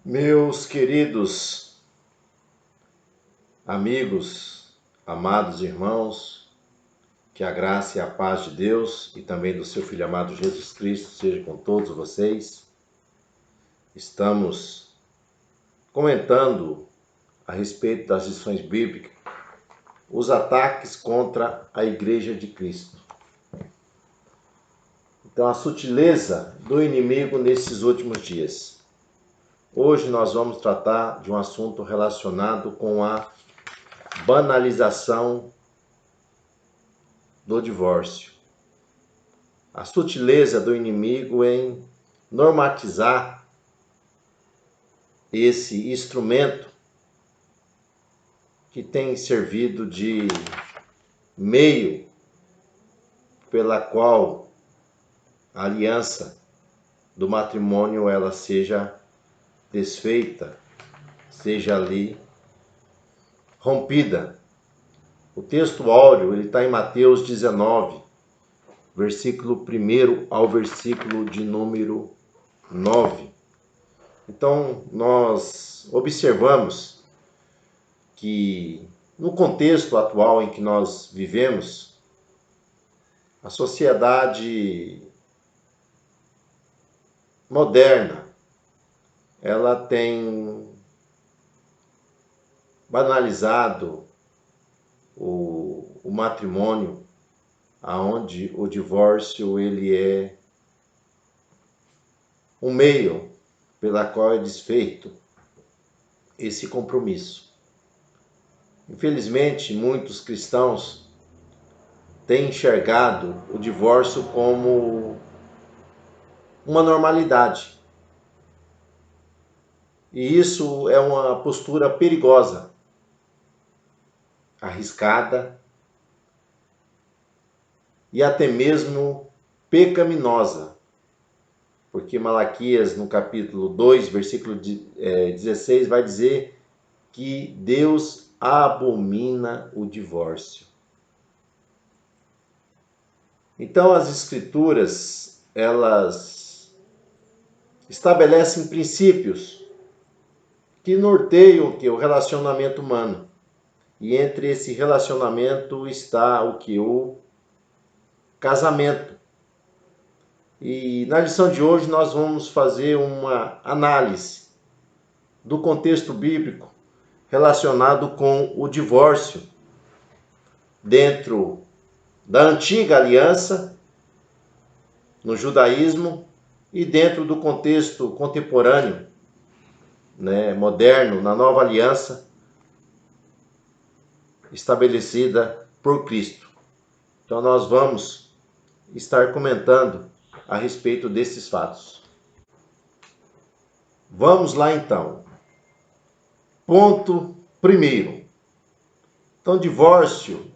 Meus queridos amigos, amados irmãos, que a graça e a paz de Deus e também do seu Filho amado Jesus Cristo seja com todos vocês. Estamos comentando a respeito das lições bíblicas, os ataques contra a Igreja de Cristo. Então, a sutileza do inimigo nesses últimos dias. Hoje nós vamos tratar de um assunto relacionado com a banalização do divórcio. A sutileza do inimigo em normatizar esse instrumento que tem servido de meio pela qual a aliança do matrimônio ela seja desfeita, seja ali rompida. O texto áureo ele está em Mateus 19, versículo 1 ao versículo de número 9. Então, nós observamos que no contexto atual em que nós vivemos, a sociedade moderna, ela tem banalizado o matrimônio, aonde o divórcio ele é um meio pela qual é desfeito esse compromisso. Infelizmente, muitos cristãos têm enxergado o divórcio como uma normalidade. E isso é uma postura perigosa, arriscada e até mesmo pecaminosa. Porque Malaquias, no capítulo 2, versículo 16, vai dizer que Deus abomina o divórcio. Então, as Escrituras, elas estabelecem princípios que norteiam o relacionamento humano. E entre esse relacionamento está o casamento. E na lição de hoje nós vamos fazer uma análise do contexto bíblico relacionado com o divórcio dentro da antiga aliança, no judaísmo, e dentro do contexto contemporâneo, moderno, na nova aliança estabelecida por Cristo. Então nós vamos estar comentando a respeito desses fatos. Vamos lá então. Ponto primeiro. Então, divórcio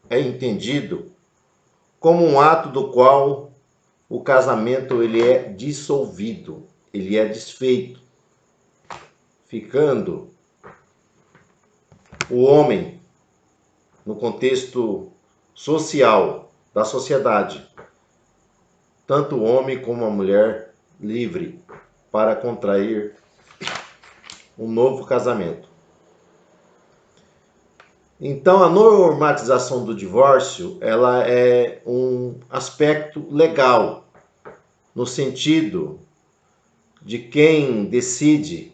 é entendido como um ato do qual o casamento ele é dissolvido, ele é desfeito, ficando o homem no contexto social da sociedade, tanto o homem como a mulher livre para contrair um novo casamento. Então, a normatização do divórcio, ela é um aspecto legal, no sentido de quem decide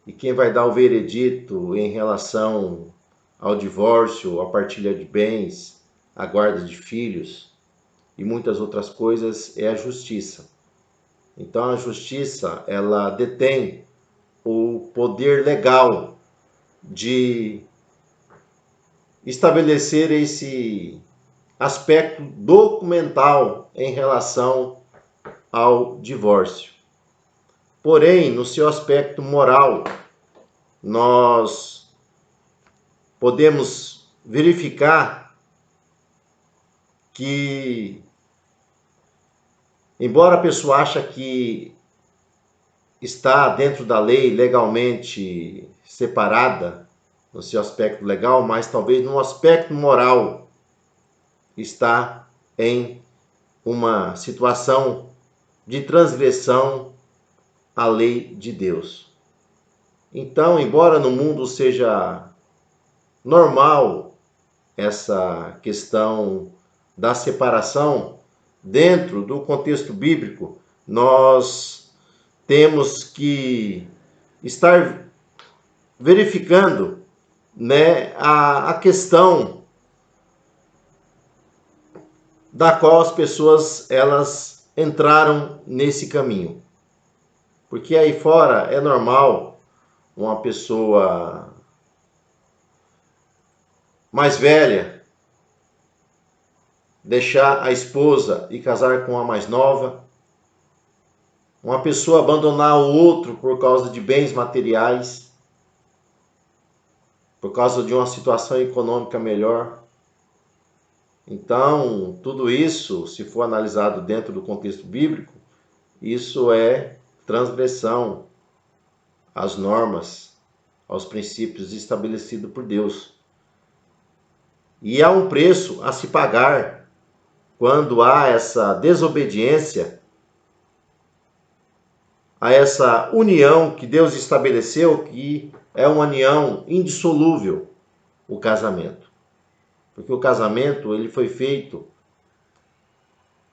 e quem vai dar o veredito em relação ao divórcio, à partilha de bens, à guarda de filhos e muitas outras coisas, é a justiça. Então, a justiça, ela detém o poder legal de estabelecer esse aspecto documental em relação ao divórcio. Porém, no seu aspecto moral, nós podemos verificar que, embora a pessoa ache que está dentro da lei legalmente separada, no seu aspecto legal, mas talvez no aspecto moral está em uma situação de transgressão à lei de Deus. Então, embora no mundo seja normal essa questão da separação, dentro do contexto bíblico, nós temos que estar verificando, né, a questão da qual as pessoas elas entraram nesse caminho. Porque aí fora é normal uma pessoa mais velha deixar a esposa e casar com a mais nova, uma pessoa abandonar o outro por causa de bens materiais, por causa de uma situação econômica melhor. Então, tudo isso, se for analisado dentro do contexto bíblico, isso é transgressão às normas, aos princípios estabelecidos por Deus. E há um preço a se pagar quando há essa desobediência a essa união que Deus estabeleceu, que é uma união indissolúvel, o casamento. Porque o casamento ele foi feito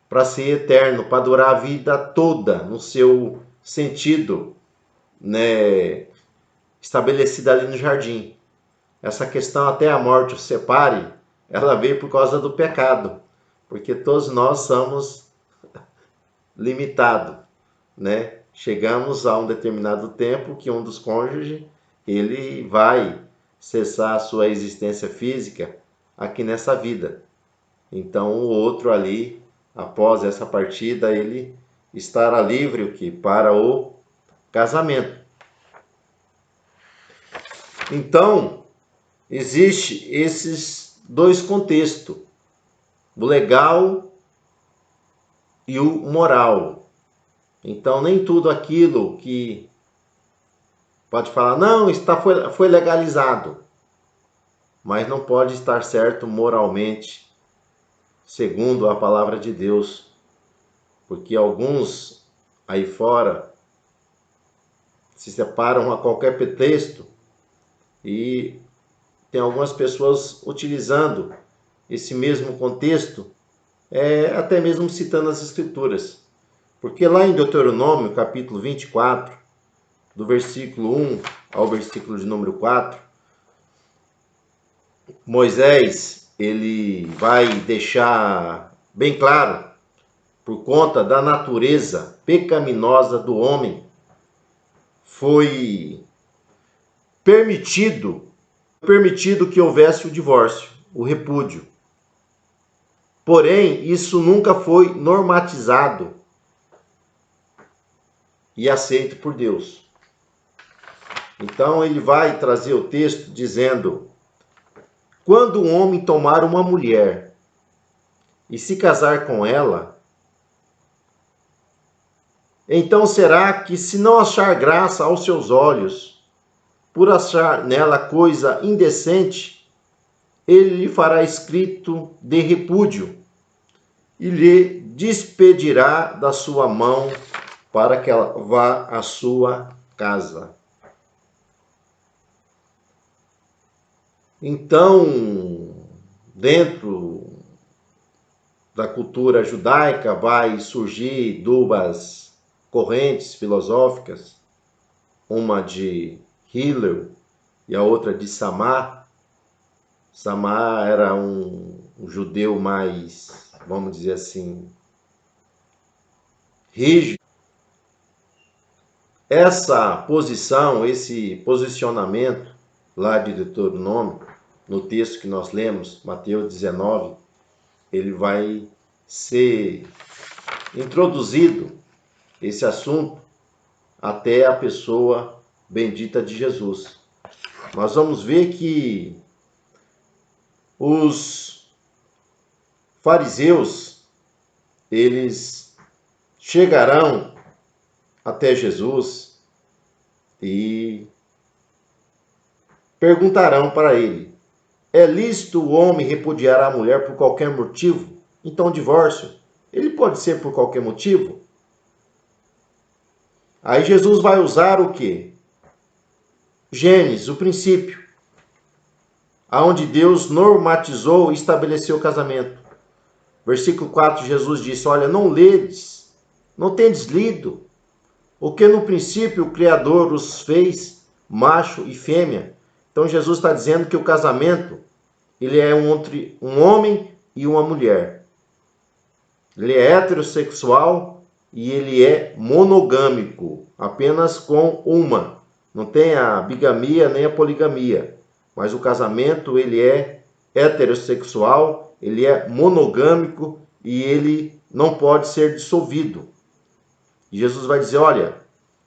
para ser eterno, para durar a vida toda, no seu sentido, né, estabelecido ali no jardim. Essa questão até a morte os separe, ela veio por causa do pecado, porque todos nós somos limitados, né? Chegamos a um determinado tempo que um dos cônjuges ele vai cessar a sua existência física aqui nessa vida. Então o outro ali, após essa partida, ele estará livre o que? Para o casamento. Então, existe esses dois contextos, o legal e o moral. Então, nem tudo aquilo que pode falar, não, foi legalizado, mas não pode estar certo moralmente, segundo a palavra de Deus, porque alguns aí fora se separam a qualquer pretexto e tem algumas pessoas utilizando esse mesmo contexto, até mesmo citando as escrituras. Porque lá em Deuteronômio, capítulo 24, do versículo 1 ao versículo de número 4, Moisés, ele vai deixar bem claro, por conta da natureza pecaminosa do homem, foi permitido que houvesse o divórcio, o repúdio. Porém, isso nunca foi normatizado e aceito por Deus. Então ele vai trazer o texto dizendo: quando um homem tomar uma mulher e se casar com ela, então será que, se não achar graça aos seus olhos, por achar nela coisa indecente, ele lhe fará escrito de repúdio e lhe despedirá da sua mão para que ela vá à sua casa. Então, dentro da cultura judaica vai surgir duas correntes filosóficas, uma de Hillel e a outra de Samar. Samar era um judeu mais, vamos dizer assim, rígido. Essa posição, esse posicionamento lá de Deuteronômio, no texto que nós lemos, Mateus 19, ele vai ser introduzido, esse assunto, até a pessoa bendita de Jesus. Nós vamos ver que os fariseus, eles chegarão até Jesus e perguntarão para ele: é lícito o homem repudiar a mulher por qualquer motivo? Então, o divórcio, ele pode ser por qualquer motivo? Aí Jesus vai usar o quê? Gênesis, o princípio, aonde Deus normatizou e estabeleceu o casamento. Versículo 4, Jesus disse, olha, não ledes, não tendes lido, o que no princípio o Criador os fez, macho e fêmea. Então Jesus está dizendo que o casamento, ele é entre um homem e uma mulher. Ele é heterossexual e ele é monogâmico, apenas com uma. Não tem a bigamia nem a poligamia. Mas o casamento, ele é heterossexual, ele é monogâmico e ele não pode ser dissolvido. E Jesus vai dizer, olha,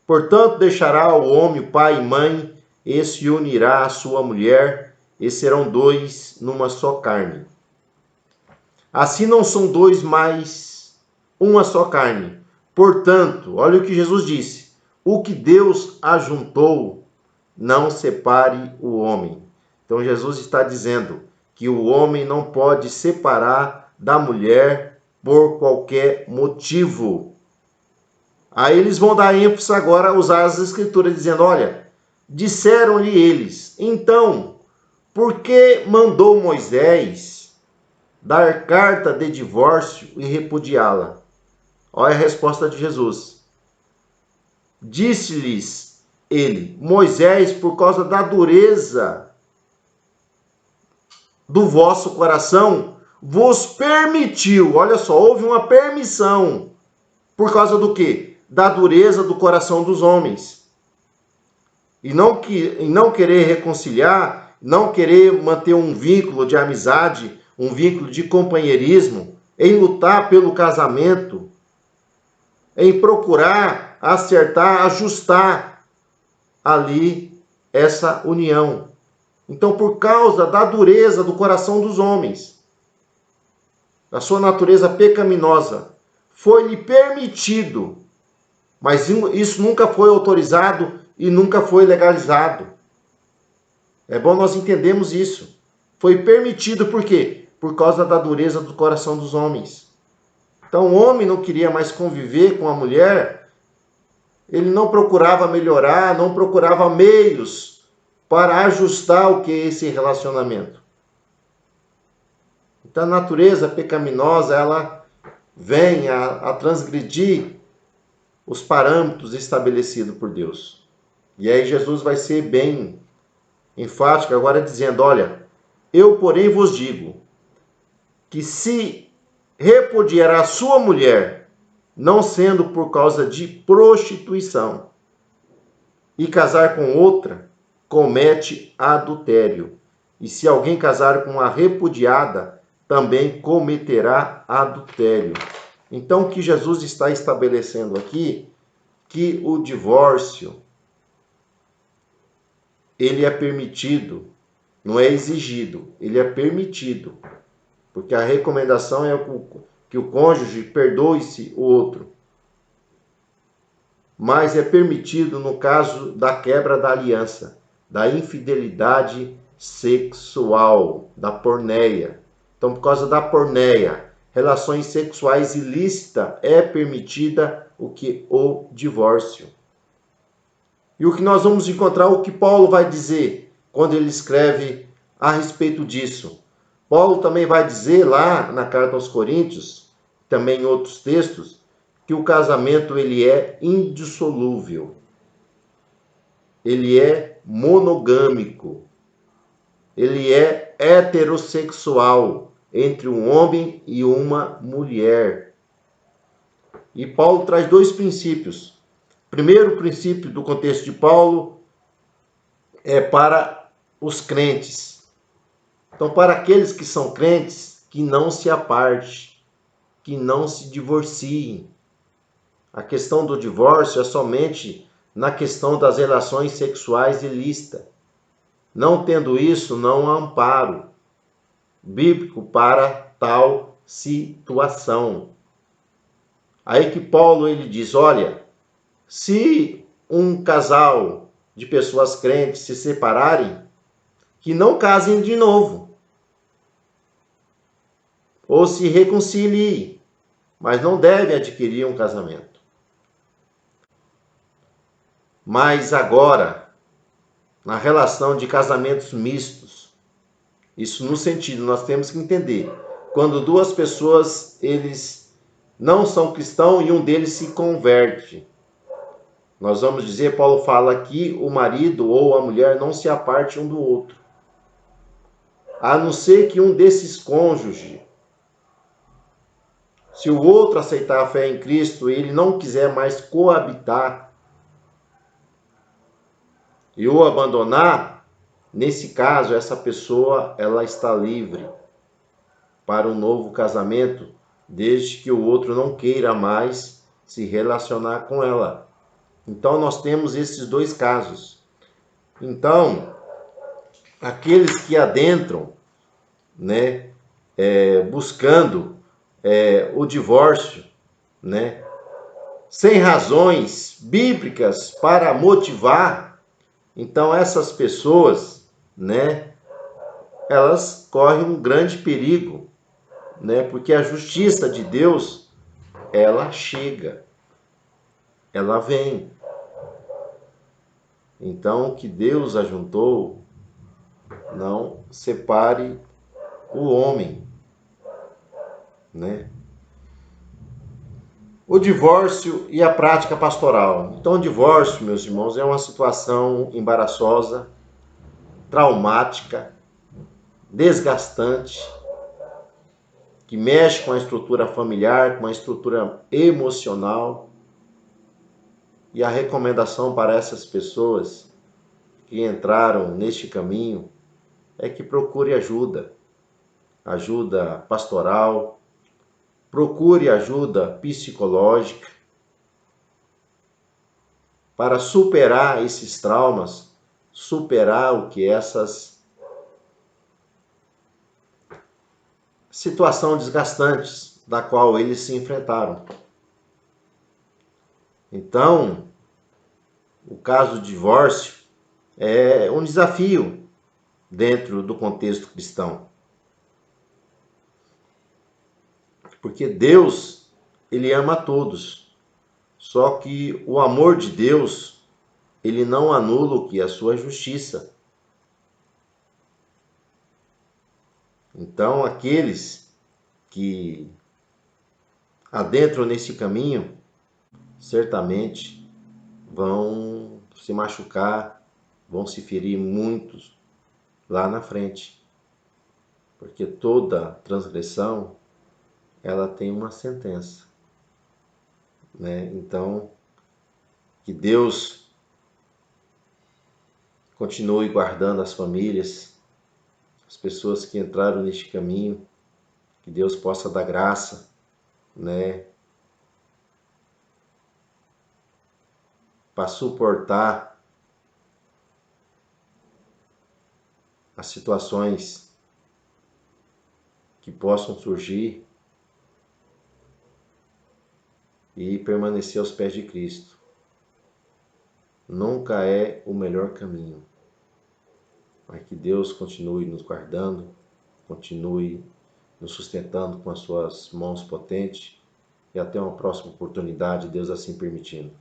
portanto deixará o homem o pai e mãe, e se unirá à sua mulher, e serão dois numa só carne. Assim não são dois, mais uma só carne. Portanto, olha o que Jesus disse, o que Deus ajuntou, não separe o homem. Então Jesus está dizendo que o homem não pode separar da mulher por qualquer motivo. Aí eles vão dar ênfase agora a usar as escrituras, dizendo, olha, disseram-lhe eles, então, por que mandou Moisés dar carta de divórcio e repudiá-la? Olha a resposta de Jesus. Disse-lhes ele, Moisés, por causa da dureza do vosso coração, vos permitiu, olha só, houve uma permissão, por causa do quê? Da dureza do coração dos homens. E não querer reconciliar, não querer manter um vínculo de amizade, um vínculo de companheirismo, em lutar pelo casamento, em procurar acertar, ajustar ali essa união. Então, por causa da dureza do coração dos homens, da sua natureza pecaminosa, foi-lhe permitido, mas isso nunca foi autorizado e nunca foi legalizado. É bom nós entendermos isso. Foi permitido por quê? Por causa da dureza do coração dos homens. Então o homem não queria mais conviver com a mulher, ele não procurava melhorar, não procurava meios para ajustar o que é esse relacionamento. Então a natureza pecaminosa, ela vem a transgredir os parâmetros estabelecidos por Deus. E aí Jesus vai ser bem enfático agora dizendo, olha, eu porém vos digo, que se repudiar a sua mulher, não sendo por causa de prostituição, e casar com outra, comete adultério. E se alguém casar com a repudiada, também cometerá adultério. Então, o que Jesus está estabelecendo aqui, que o divórcio, ele é permitido, não é exigido, ele é permitido. Porque a recomendação é que o cônjuge perdoe-se o outro. Mas é permitido no caso da quebra da aliança, da infidelidade sexual, da porneia. Então, por causa da porneia, relações sexuais ilícitas, é permitida o divórcio. E o que nós vamos encontrar, o que Paulo vai dizer quando ele escreve a respeito disso. Paulo também vai dizer lá na carta aos Coríntios, também em outros textos, que o casamento ele é indissolúvel. Ele é monogâmico. Ele é heterossexual entre um homem e uma mulher. E Paulo traz dois princípios. Primeiro princípio do contexto de Paulo é para os crentes. Então, para aqueles que são crentes, que não se aparte, que não se divorciem. A questão do divórcio é somente na questão das relações sexuais ilícitas. Não tendo isso, não há amparo bíblico para tal situação. Aí que Paulo ele diz, olha, se um casal de pessoas crentes se separarem, que não casem de novo. Ou se reconciliem, mas não deve adquirir um casamento. Mas agora, na relação de casamentos mistos. Isso no sentido, nós temos que entender, quando duas pessoas, eles não são cristãos e um deles se converte. Nós vamos dizer, Paulo fala que o marido ou a mulher não se aparte um do outro. A não ser que um desses cônjuges, se o outro aceitar a fé em Cristo e ele não quiser mais coabitar e o abandonar, nesse caso, essa pessoa ela está livre para um novo casamento, desde que o outro não queira mais se relacionar com ela. Então, nós temos esses dois casos. Então, aqueles que adentram, né, buscando o divórcio, né, sem razões bíblicas para motivar, então essas pessoas, né, elas correm um grande perigo, né, porque a justiça de Deus, ela chega, ela vem. Então, o que Deus ajuntou, não separe o homem, né? O divórcio e a prática pastoral. Então, o divórcio, meus irmãos, é uma situação embaraçosa, traumática, desgastante, que mexe com a estrutura familiar, com a estrutura emocional. E a recomendação para essas pessoas que entraram neste caminho é que procure ajuda, ajuda pastoral, procure ajuda psicológica para superar esses traumas, superar o que essas situações desgastantes da qual eles se enfrentaram. Então, o caso de divórcio é um desafio dentro do contexto cristão. Porque Deus, ele ama a todos. Só que o amor de Deus, ele não anula o que é a sua justiça. Então, aqueles que adentram nesse caminho, certamente vão se machucar, vão se ferir muitos lá na frente. Porque toda transgressão, ela tem uma sentença, né? Então, que Deus continue guardando as famílias, as pessoas que entraram neste caminho, que Deus possa dar graça, né, para suportar as situações que possam surgir e permanecer aos pés de Cristo. Nunca é o melhor caminho, mas que Deus continue nos guardando, continue nos sustentando com as suas mãos potentes e até uma próxima oportunidade, Deus assim permitindo.